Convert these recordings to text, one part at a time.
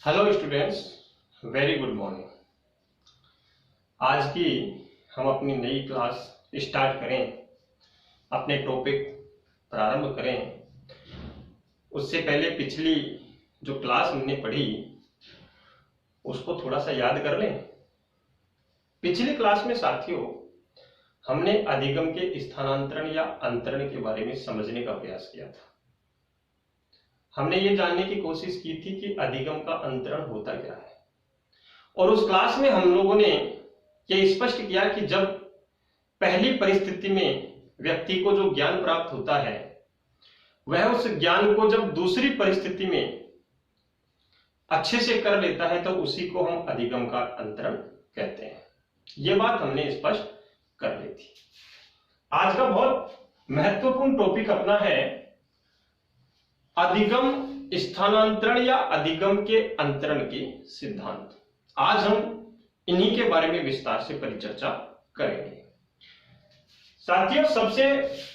Hello students, very good morning. आज की हम अपनी नई क्लास स्टार्ट करें, अपने टॉपिक प्रारंभ करें। उससे पहले पिछली जो क्लास हमने पढ़ी उसको थोड़ा सा याद कर लें। पिछली क्लास में साथियों हमने अधिगम के स्थानांतरण या अंतरण के बारे में समझने का प्रयास किया था। हमने ये जानने की कोशिश की थी कि अधिगम का अंतरण होता क्या है, और उस क्लास में हम लोगों ने ये स्पष्ट किया कि जब पहली परिस्थिति में व्यक्ति को जो ज्ञान प्राप्त होता है वह उस ज्ञान को जब दूसरी परिस्थिति में अच्छे से कर लेता है तो उसी को हम अधिगम का अंतरण कहते हैं। ये बात हमने स्पष्ट कर ली थी। आज का बहुत महत्वपूर्ण टॉपिक अपना है अधिगम स्थानांतरण या अधिगम के अंतरण के सिद्धांत। आज हम इन्हीं के बारे में विस्तार से परिचर्चा करेंगे। साथियों, सबसे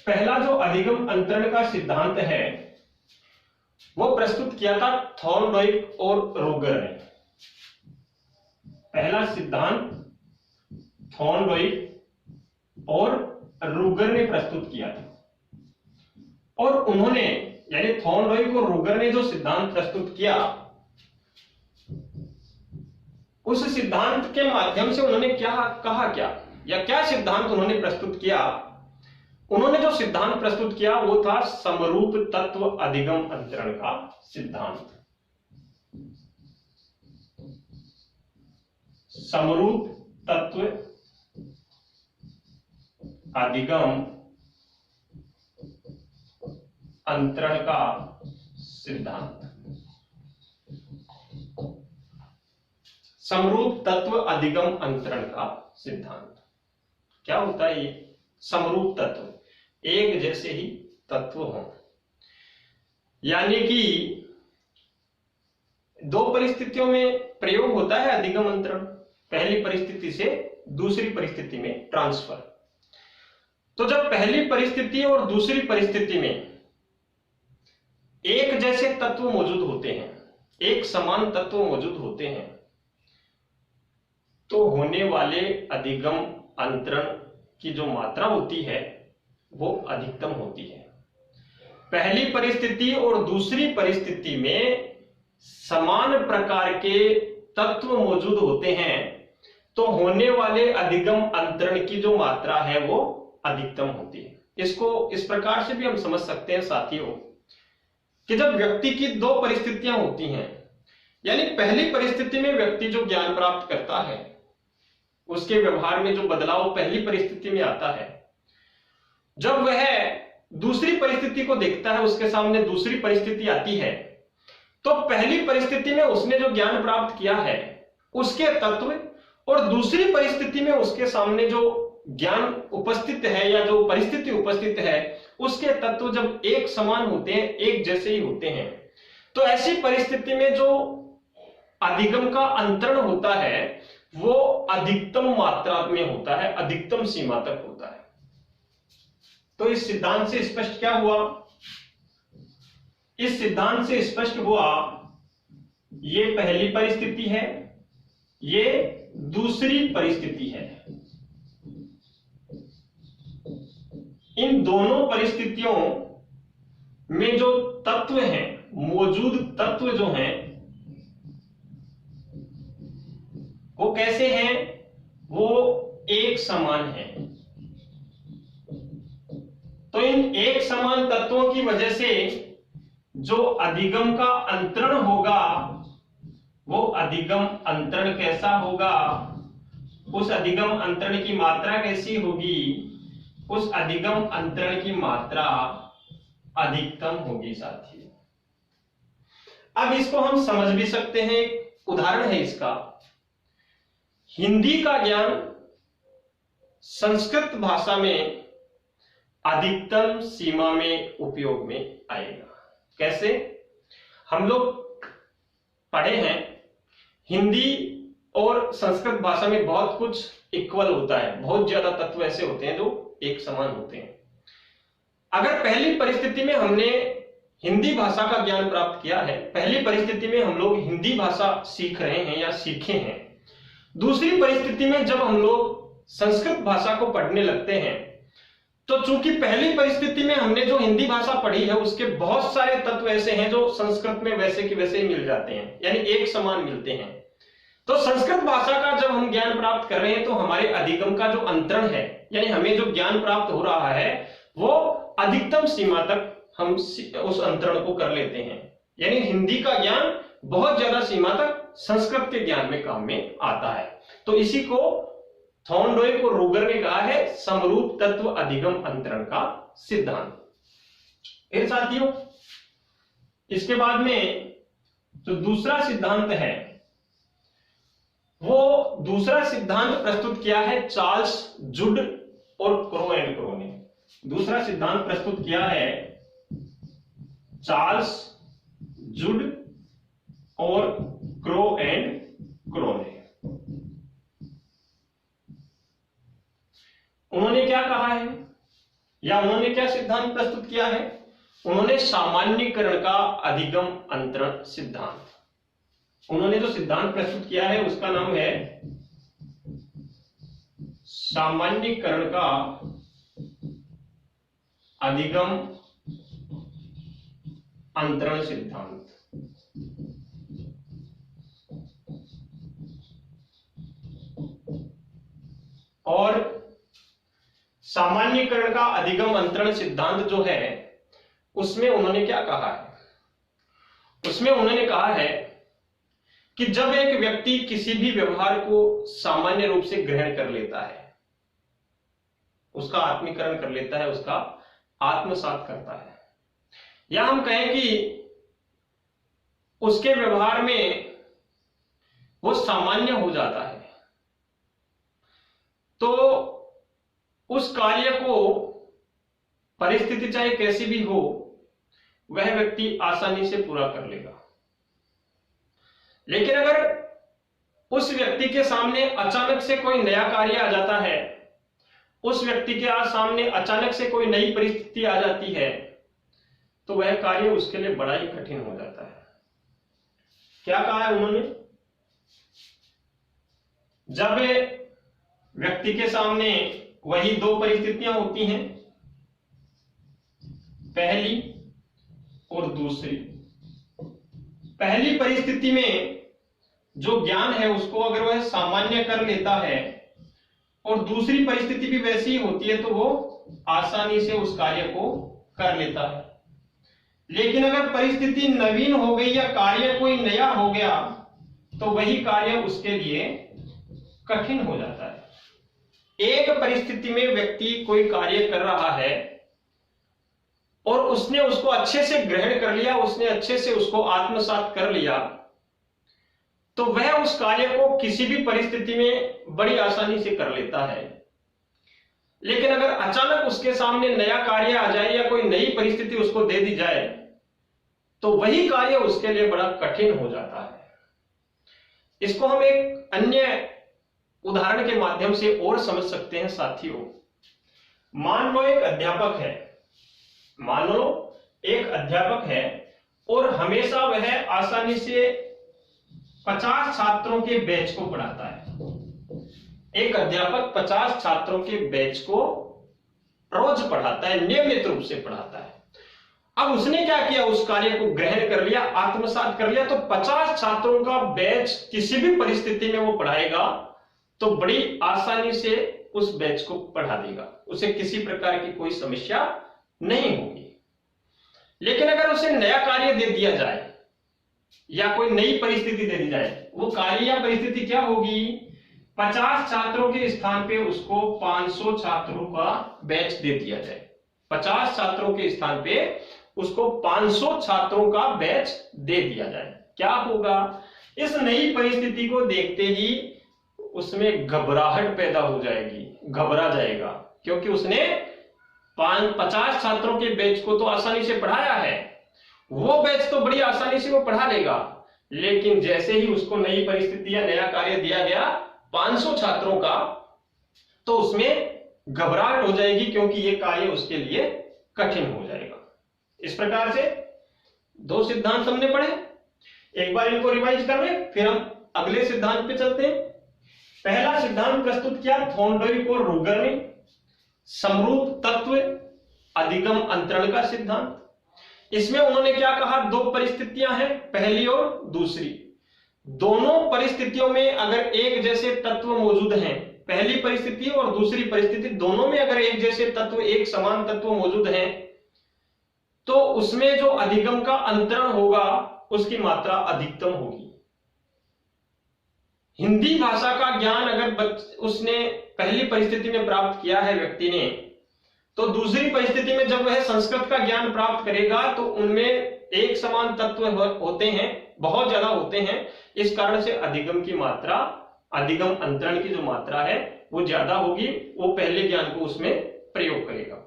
पहला जो अधिगम अंतरण का सिद्धांत है वो प्रस्तुत किया था थॉर्नडाइक और रूगर ने। पहला सिद्धांत थॉर्नडाइक और रूगर ने प्रस्तुत किया था, और उन्होंने यानी थॉर्नडाइक और रूगर ने जो सिद्धांत प्रस्तुत किया उस सिद्धांत के माध्यम से उन्होंने क्या कहा, क्या सिद्धांत उन्होंने प्रस्तुत किया। उन्होंने जो सिद्धांत प्रस्तुत किया वो था समरूप तत्व अधिगम अंतरण का सिद्धांत। समरूप तत्व अधिगम अंतरण का सिद्धांत। समरूप तत्व अधिगम अंतरण का सिद्धांत क्या होता है? ये समरूप तत्व एक जैसे ही तत्व हों, यानी कि दो परिस्थितियों में प्रयोग होता है अधिगम अंतरण। पहली परिस्थिति से दूसरी परिस्थिति में ट्रांसफर। तो जब पहली परिस्थिति और दूसरी परिस्थिति में एक जैसे तत्व मौजूद होते हैं, एक समान तत्व मौजूद होते हैं, तो होने वाले अधिगम अंतरण की जो मात्रा होती है वो अधिकतम होती है। पहली परिस्थिति और दूसरी परिस्थिति में समान प्रकार के तत्व मौजूद होते हैं, तो होने वाले अधिगम अंतरण की जो मात्रा है वो अधिकतम होती है। इसको इस प्रकार से भी हम समझ सकते हैं साथियों कि जब व्यक्ति की दो परिस्थितियां होती हैं, यानी पहली परिस्थिति में व्यक्ति जो ज्ञान प्राप्त करता है उसके व्यवहार में जो बदलाव पहली परिस्थिति में आता है, जब वह दूसरी परिस्थिति को देखता है, उसके सामने दूसरी परिस्थिति आती है, तो पहली परिस्थिति में उसने जो ज्ञान प्राप्त किया है उसके तत्व और दूसरी परिस्थिति में उसके सामने जो ज्ञान उपस्थित है या जो परिस्थिति उपस्थित है उसके तत्व जब एक समान होते हैं, एक जैसे ही होते हैं, तो ऐसी परिस्थिति में जो अधिगम का अंतरण होता है वो अधिकतम मात्रा में होता है, अधिकतम सीमा तक होता है। तो इस सिद्धांत से स्पष्ट क्या हुआ? इस सिद्धांत से स्पष्ट हुआ ये पहली परिस्थिति है, ये दूसरी परिस्थिति है। इन दोनों परिस्थितियों में जो तत्व हैं, मौजूद तत्व जो हैं वो कैसे हैं? वो एक समान हैं। तो इन एक समान तत्वों की वजह से जो अधिगम का अंतरण होगा वो अधिगम अंतरण कैसा होगा? उस अधिगम अंतरण की मात्रा कैसी होगी? उस अधिगम अंतरण की मात्रा अधिकतम होगी साथियों। अब इसको हम समझ भी सकते हैं। एक उदाहरण है इसका। हिंदी का ज्ञान संस्कृत भाषा में अधिकतम सीमा में उपयोग में आएगा। कैसे? हम लोग पढ़े हैं हिंदी और संस्कृत भाषा में बहुत कुछ इक्वल होता है, बहुत ज्यादा तत्व ऐसे होते हैं जो एक समान होते हैं। अगर पहली परिस्थिति में हमने हिंदी भाषा का ज्ञान प्राप्त किया है। पहली परिस्थिति में हम लोग हिंदी भाषा सीख रहे हैं या सीखे हैं। दूसरी परिस्थिति में जब हम लोग संस्कृत भाषा को पढ़ने लगते हैं, तो चूंकि पहली परिस्थिति में हमने जो हिंदी भाषा पढ़ी है उसके बहुत सारे तत्व ऐसे हैं जो संस्कृत में वैसे के वैसे ही मिल जाते हैं, यानी एक समान मिलते हैं। तो संस्कृत भाषा का जब हम ज्ञान प्राप्त कर रहे हैं तो हमारे अधिगम का जो अंतरण है, यानी हमें जो ज्ञान प्राप्त हो रहा है वो अधिकतम सीमा तक हम उस अंतरण को कर लेते हैं। यानी हिंदी का ज्ञान बहुत ज्यादा सीमा तक संस्कृत के ज्ञान में काम में आता है। तो इसी को थॉर्नडॉय को रूगर ने कहा है समरूप तत्व अधिगम अंतरण का सिद्धांत। फिर साथियों, इसके बाद में जो दूसरा सिद्धांत है, वो दूसरा सिद्धांत प्रस्तुत किया है चार्ल्स जुड और क्रो एंड क्रो ने। दूसरा सिद्धांत प्रस्तुत किया है चार्ल्स जुड और क्रो एंड क्रो ने। उन्होंने क्या कहा है या उन्होंने क्या सिद्धांत प्रस्तुत किया है? उन्होंने सामान्यीकरण का अधिगम अंतरण सिद्धांत, उन्होंने जो सिद्धांत प्रस्तुत किया है उसका नाम है सामान्यीकरण का अधिगम अंतरण सिद्धांत। और सामान्यीकरण का अधिगम अंतरण सिद्धांत जो है उसमें उन्होंने क्या कहा है? उसमें उन्होंने कहा है कि जब एक व्यक्ति किसी भी व्यवहार को सामान्य रूप से ग्रहण कर लेता है, उसका आत्मीकरण कर लेता है, उसका आत्मसात करता है, या हम कहें कि उसके व्यवहार में वो सामान्य हो जाता है, तो उस कार्य को परिस्थिति चाहे कैसी भी हो वह व्यक्ति आसानी से पूरा कर लेगा। लेकिन अगर उस व्यक्ति के सामने अचानक से कोई नया कार्य आ जाता है, उस व्यक्ति के सामने अचानक से कोई नई परिस्थिति आ जाती है, तो वह कार्य उसके लिए बड़ा ही कठिन हो जाता है। क्या कहा है उन्होंने? जब व्यक्ति के सामने वही दो परिस्थितियां होती हैं, पहली और दूसरी। पहली परिस्थिति में जो ज्ञान है उसको अगर वह सामान्य कर लेता है और दूसरी परिस्थिति भी वैसी ही होती है, तो वो आसानी से उस कार्य को कर लेता है। लेकिन अगर परिस्थिति नवीन हो गई या कार्य कोई नया हो गया, तो वही कार्य उसके लिए कठिन हो जाता है। एक परिस्थिति में व्यक्ति कोई कार्य कर रहा है और उसने उसको अच्छे से ग्रहण कर लिया, उसने अच्छे से उसको आत्मसात कर लिया, तो वह उस कार्य को किसी भी परिस्थिति में बड़ी आसानी से कर लेता है। लेकिन अगर अचानक उसके सामने नया कार्य आ जाए या कोई नई परिस्थिति उसको दे दी जाए, तो वही कार्य उसके लिए बड़ा कठिन हो जाता है। इसको हम एक अन्य उदाहरण के माध्यम से और समझ सकते हैं साथियों। मान लो एक अध्यापक है, मान लो एक अध्यापक है और हमेशा वह आसानी से 50 छात्रों के बैच को पढ़ाता है। एक अध्यापक 50 छात्रों के बैच को रोज पढ़ाता है, नियमित रूप से पढ़ाता है। अब उसने क्या किया? उस कार्य को ग्रहण कर लिया, आत्मसात कर लिया, तो 50 छात्रों का बैच किसी भी परिस्थिति में वो पढ़ाएगा तो बड़ी आसानी से उस बैच को पढ़ा देगा, उसे किसी प्रकार की कोई समस्या नहीं होगी। लेकिन अगर उसे नया कार्य दे दिया जाए या कोई नई परिस्थिति दे दी जाए, वो कार्य या परिस्थिति क्या होगी? 50 छात्रों के स्थान पे उसको 500 छात्रों का बैच दे दिया जाए। 50 छात्रों के स्थान पे उसको 500 छात्रों का बैच दे दिया जाए। क्या होगा? इस नई परिस्थिति को देखते ही उसमें घबराहट पैदा हो जाएगी, घबरा जाएगा, क्योंकि उसने 50 छात्रों के बैच को तो आसानी से पढ़ाया है, वो बैच तो बड़ी आसानी से वो पढ़ा लेगा। लेकिन जैसे ही उसको नई परिस्थिति या नया कार्य दिया गया 500 छात्रों का, तो उसमें घबराहट हो जाएगी, क्योंकि ये कार्य उसके लिए कठिन हो जाएगा। इस प्रकार से दो सिद्धांत हमने पढ़े, एक बार इनको रिवाइज कर ले, फिर हम अगले सिद्धांत पे चलते हैं। पहला सिद्धांत प्रस्तुत किया थॉर्नडाइक और रूगर ने, समरूप तत्व अधिगम अंतरण का सिद्धांत। इसमें उन्होंने क्या कहा, दो परिस्थितियां हैं, पहली और दूसरी। दोनों परिस्थितियों में अगर एक जैसे तत्व मौजूद हैं, पहली परिस्थिति और दूसरी परिस्थिति दोनों में अगर एक जैसे तत्व, एक समान तत्व मौजूद हैं, तो उसमें जो अधिगम का अंतरण होगा उसकी मात्रा अधिकतम होगी। हिंदी भाषा का ज्ञान अगर उसने पहली परिस्थिति में प्राप्त किया है व्यक्ति ने, तो दूसरी परिस्थिति में जब वह संस्कृत का ज्ञान प्राप्त करेगा तो उनमें एक समान तत्व होते हैं, बहुत ज्यादा होते हैं। इस कारण से अधिगम की मात्रा, अधिगम अंतरण की जो मात्रा है वो ज्यादा होगी, वो पहले ज्ञान को उसमें प्रयोग करेगा।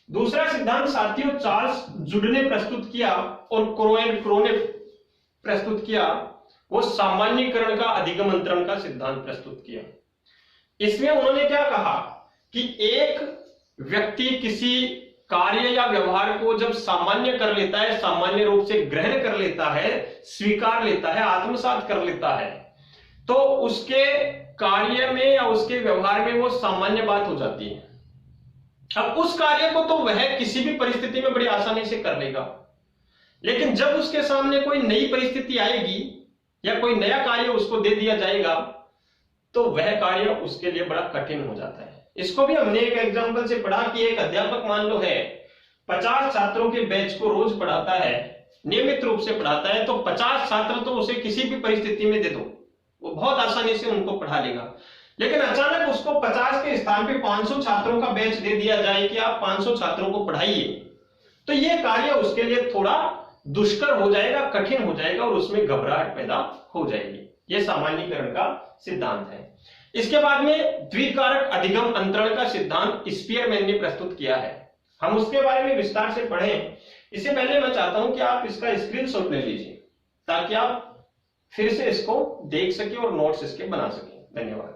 दूसरा सिद्धांत साथियों चार्ल्स जुड ने प्रस्तुत किया और क्रो ने प्रस्तुत किया, वो सामान्यीकरण का अधिगम अंतरण का सिद्धांत प्रस्तुत किया। इसमें उन्होंने क्या कहा कि एक व्यक्ति किसी कार्य या व्यवहार को जब सामान्य कर लेता है, सामान्य रूप से ग्रहण कर लेता है, स्वीकार लेता है, आत्मसात कर लेता है, तो उसके कार्य में या उसके व्यवहार में वो सामान्य बात हो जाती है। अब उस कार्य को तो वह किसी भी परिस्थिति में बड़ी आसानी से कर लेगा, लेकिन जब उसके सामने कोई नई परिस्थिति आएगी या कोई नया कार्य उसको दे दिया जाएगा तो वह कार्य उसके लिए बड़ा कठिन हो जाता है। इसको भी हमने एक एग्जांपल से पढ़ा कि एक अध्यापक मान लो है 50 छात्रों के बैच को रोज पढ़ाता है, नियमित रूप से पढ़ाता है, तो 50 छात्र तो उसे किसी भी परिस्थिति में दे दो, वो बहुत आसानी से उनको पढ़ा लेगा। लेकिन अचानक उसको 50 के स्थान पे 500 छात्रों का बैच दे दिया जाए कि आप 500 छात्रों को पढ़ाइए, तो यह कार्य उसके लिए थोड़ा दुष्कर हो जाएगा, कठिन हो जाएगा और उसमें घबराहट पैदा हो जाएगी। यह सामान्यीकरण का सिद्धांत है। इसके बाद में द्विकारक अधिगम अंतरण का सिद्धांत स्पीयरमैन ने प्रस्तुत किया है। हम उसके बारे में विस्तार से पढ़ें, इससे पहले मैं चाहता हूं कि आप इसका स्क्रीनशॉट ले लीजिए ताकि आप फिर से इसको देख सके और नोट्स इसके बना सके। धन्यवाद।